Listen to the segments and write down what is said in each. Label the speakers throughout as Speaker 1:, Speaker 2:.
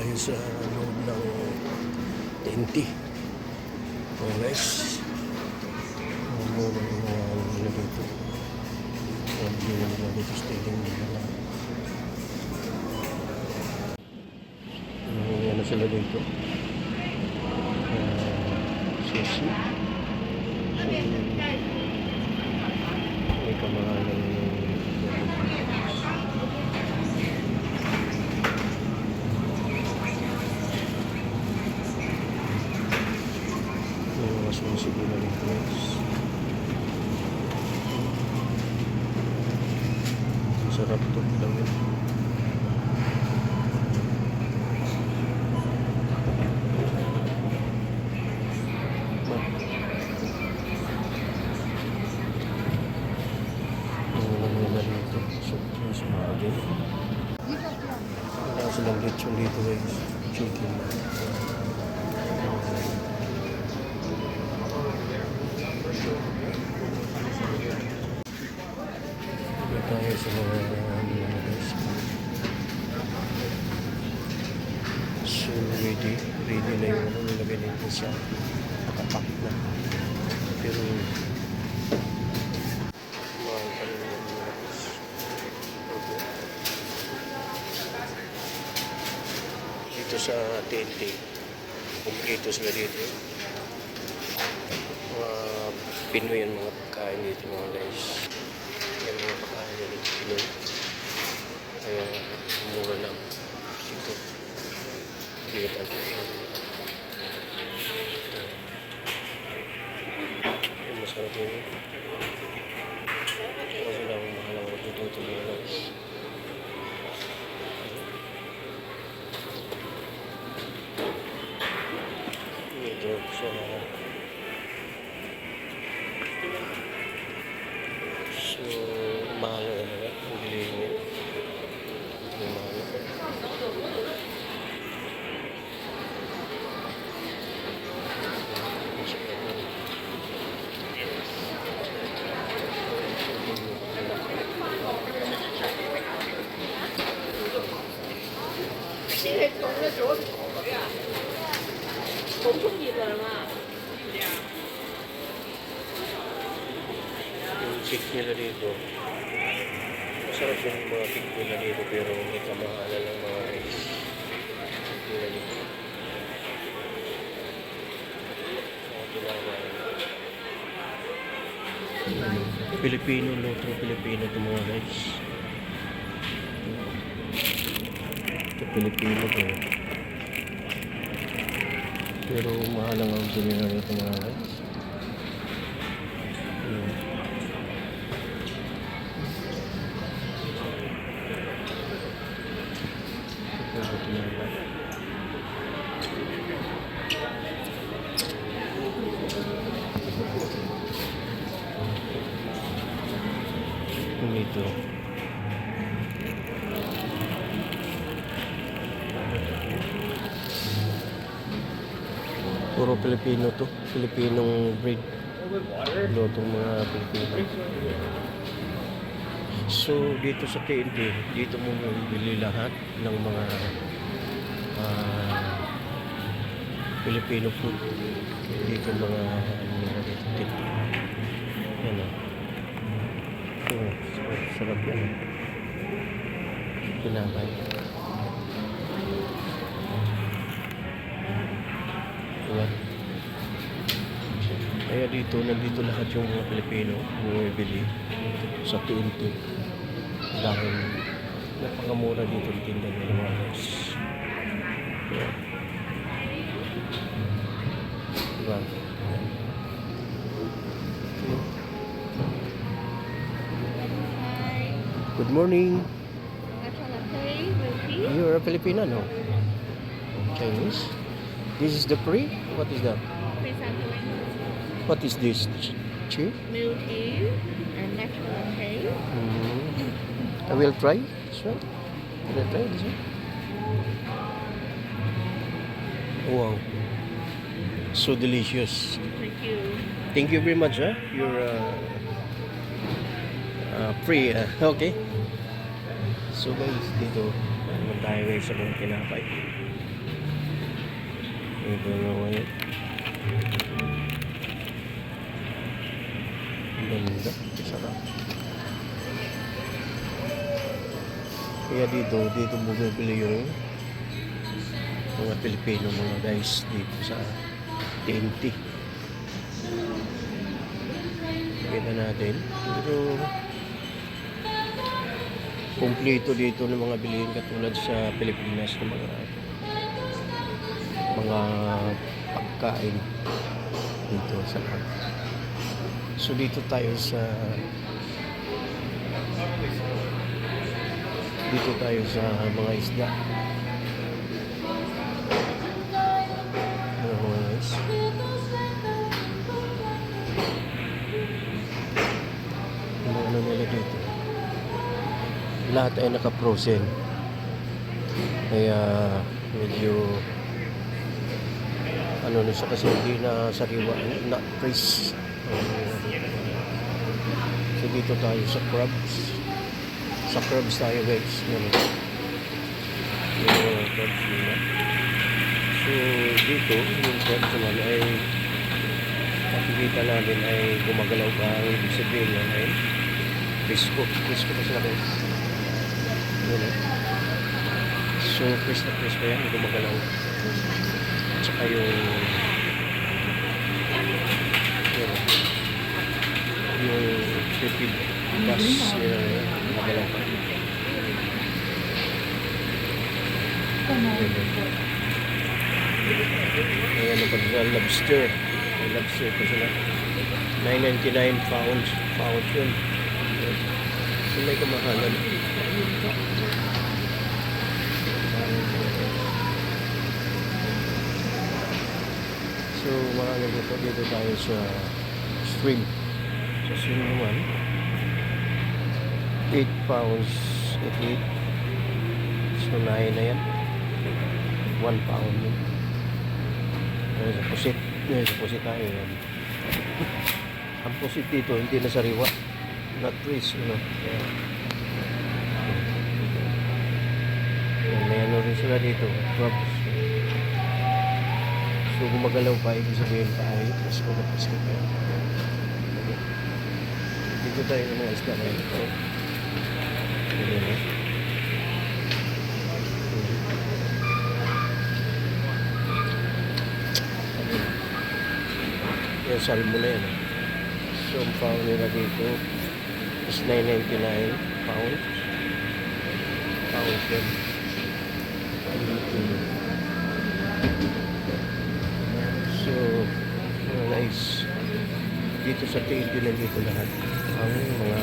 Speaker 1: tayo sa loob ng TNT. Oh guys, mura yung mga nila dito. Hindi na nila dito stadium nila. Ano sila dito? Sushi. May kamahalan sushi nila dito guys. Sarap to lang yun. Wala silang lechon dito guys. Chicken. Dito tayo sa mga guys. So ready na yung nilagay dito sa nakapak na. Pero dito sa TNT kumpleto sila dito, mga Pinoy ang mga pagkain dito mga guys. Yung mga pagkain dito Pinoy, kaya mura lang dito dito yung masarap yun kasi lang mahal ang matututo mga guys. So mahal na ang bilhin niya. Yung chick nila dito, masarap yung mga chick nila dito pero hindi kamahalan ng mga rice nila dito. Pilipino, luto Pilipino ito mga guys. Ito Pilipino to. Pero mahal ang nila dito mga guys. Dito puro Pilipino to, Pilipinong breed, lutong mga Pilipino. So dito sa TNT, dito mo bili lahat ng mga Filipino food. Dito mga ano dito. Yan o. Sarap yan. Pinabay. Diba? Kaya dito, nandito lahat yung mga Pilipino bumibili sa TNT. Dahil napakamura dito ang tinda ng mga guys. Diba? Diba? Good morning. You're a Filipino, no? Chinese. This is the pre? What is that? What is this? Tea?
Speaker 2: Milk tea and natural tea.
Speaker 1: I will try this one. Will I try this one? Wow. So delicious.
Speaker 2: Thank you.
Speaker 1: Thank you very much, huh? You're free. Okay. So guys, dito naman tayo guys sa mga tinapay. Ito na ngayon. Ang ganda. Sarap. Kaya dito bumibili yung mga Pilipino mga guys dito sa TNT. Kita natin. Pero kumpleto dito ng mga bilihin katulad sa Pilipinas ng mga pagkain dito sa so dito tayo sa mga isda. Guys, ano nila dito, lahat ay naka-frozen kaya medyo ano na siya kasi hindi na sariwa na freeze. So dito tayo sa crabs tayo guys. Yung crabs nila. So dito yung crabs naman ay makikita namin ay gumagalaw ka. Ibig sabihin yan ay Crisko pa sila guys. Yun, so Crisko yan, gumagalaw. At saka yung pipid bus nila gumagalaw pa. Ayan ang pagkakal lobster. May lobster pa sila. 9.99 pounds yun. So may kamahalan. So marami dito tayo sa shrimp. Sa shrimp naman 8 pounds at 8. So 9 na yan. 1 pound yun. Sa pusit tayo yan. Ang pusit dito hindi na sariwa, not fresh, you know. May ano rin sila dito, crabs. So gumagalaw pa, ibig sabihin pa ay Crisko pa yan. Dito tayo ng mga isda na ito. Yung salmo na yan. So ang pound nila dito is 9.99 pounds. Yan. So guys, dito sa TNT nandito lahat ang mga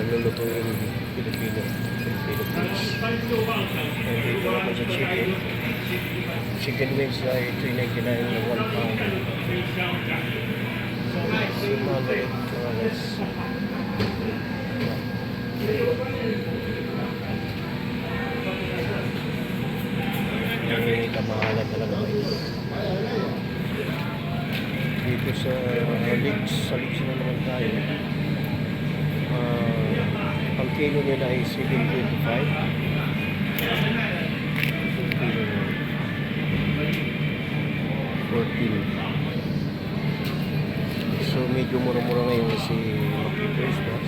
Speaker 1: lulutuin Filipino foods. And dito naman sa chicken wings ay 3.99 na 1 pound. So mga guys, may kamahalan talaga ito. Dito sa leeks na naman tayo. Ang kilo nila ay 7.25. Ang kilo nila 14. So medyo mura-mura ngayon si Christmas.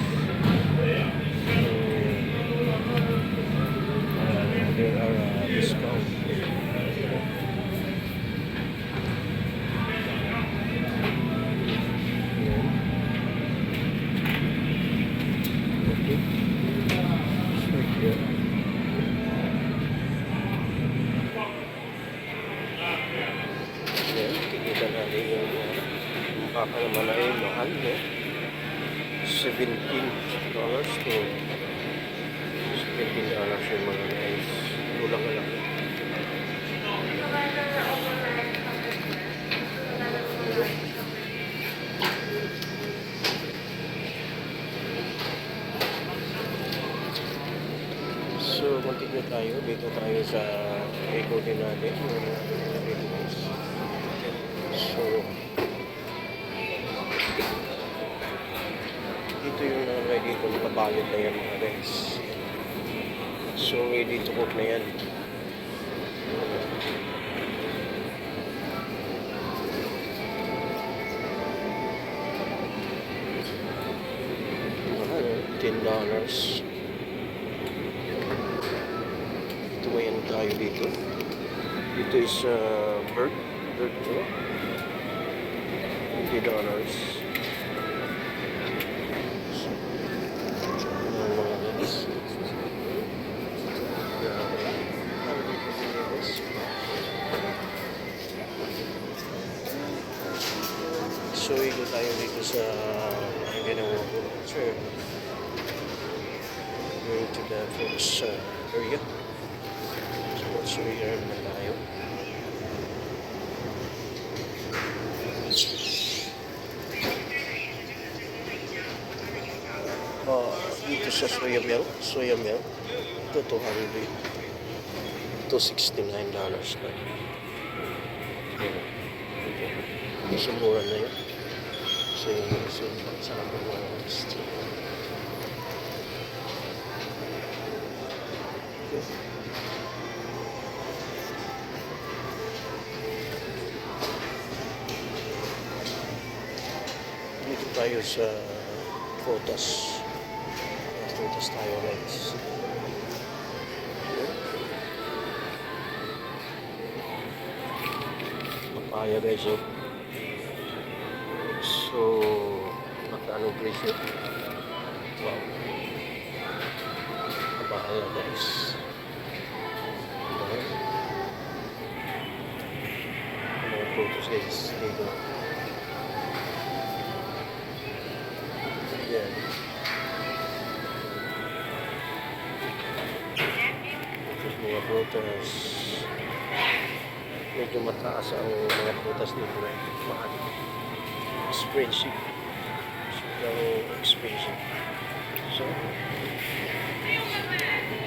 Speaker 1: There are discount. Okay. Kikita natin yung baka naman ay mahal, no? $17 to $17 yung mga guys. Kulang na lang. So, continue tayo. Dito tayo sa ikotin natin. So, dito yung ready kung nakabalot na yan mga guys. So, ready to cook na yan. Mahal, $10. Ito may ano tayo dito. Ito is bird. Bird to. $20. Ayan, mga guys. So, ito tayo dito sa ang ginawa ko. Sure. Going to the first area. So, what's area na tayo? Dito sa soya milk. Soya milk. Ito, $200. Ito, $69 na. Mas mura na yun. So, sa mga street. Dito tayo sa photos. Photos tayo guys. Papaya guys, oh. So, magkano presyo? Wow. Papaya guys. Mga photos guys dito. Yan. Tapos mga photos. Medyo mataas ang mga photos dito. Mahal. Expensive. Sobrang expensive. So,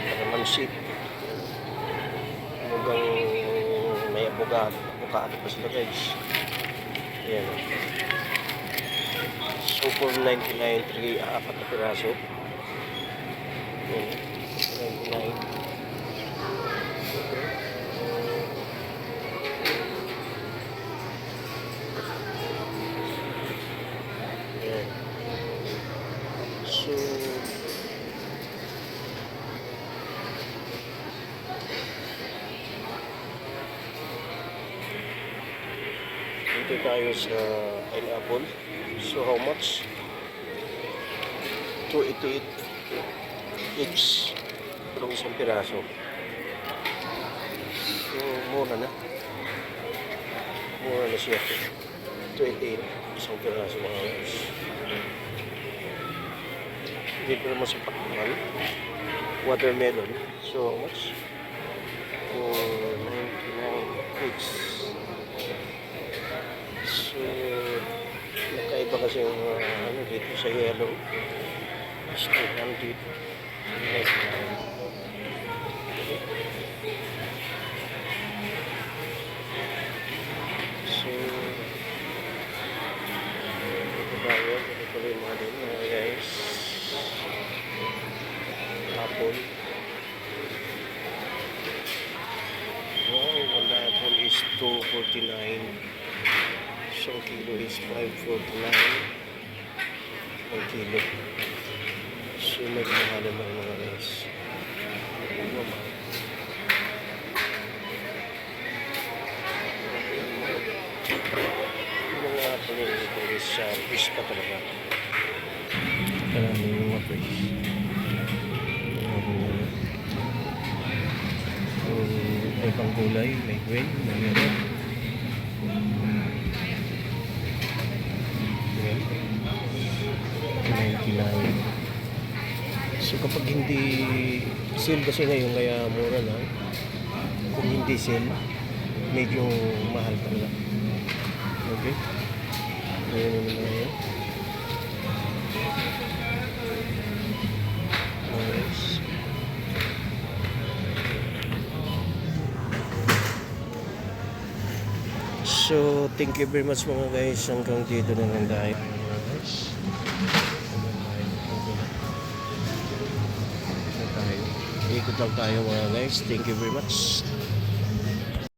Speaker 1: kalamansi. Mugang may abogado pa sila guys. Yan. So, for $99, 4 na piraso. Yan. $99. So, dito tayo sa pineapple. So, how much? 288 each. Pero isang piraso. So, mura na. Mura na siya. 288 isang piraso mga guys. Dito naman sa pakman, watermelon. So, how much? For 99 each. So, nakaiba kasi yung ano dito sa yellow. Is 200. So, ito tayo. Ito pala yung mga din mga guys. Apple. Wow, one apple is $2.49. Isang kilo is $5.49. 1 kilo. So, may mahal naman mga guys. Mahal. Yung mga apple nito is fish pa talaga. Karami yung mga fish. May panggulay, may green, may meron. So kapag hindi sale kasi ngayon kaya mura na. Kung hindi sale, medyo mahal talaga. Okay? Ayan yung mga yan. Nice. So, thank you very much mga guys. Hanggang dito na lang tayo. Mga guys. Ikot lang tayo mga guys. Thank you very much.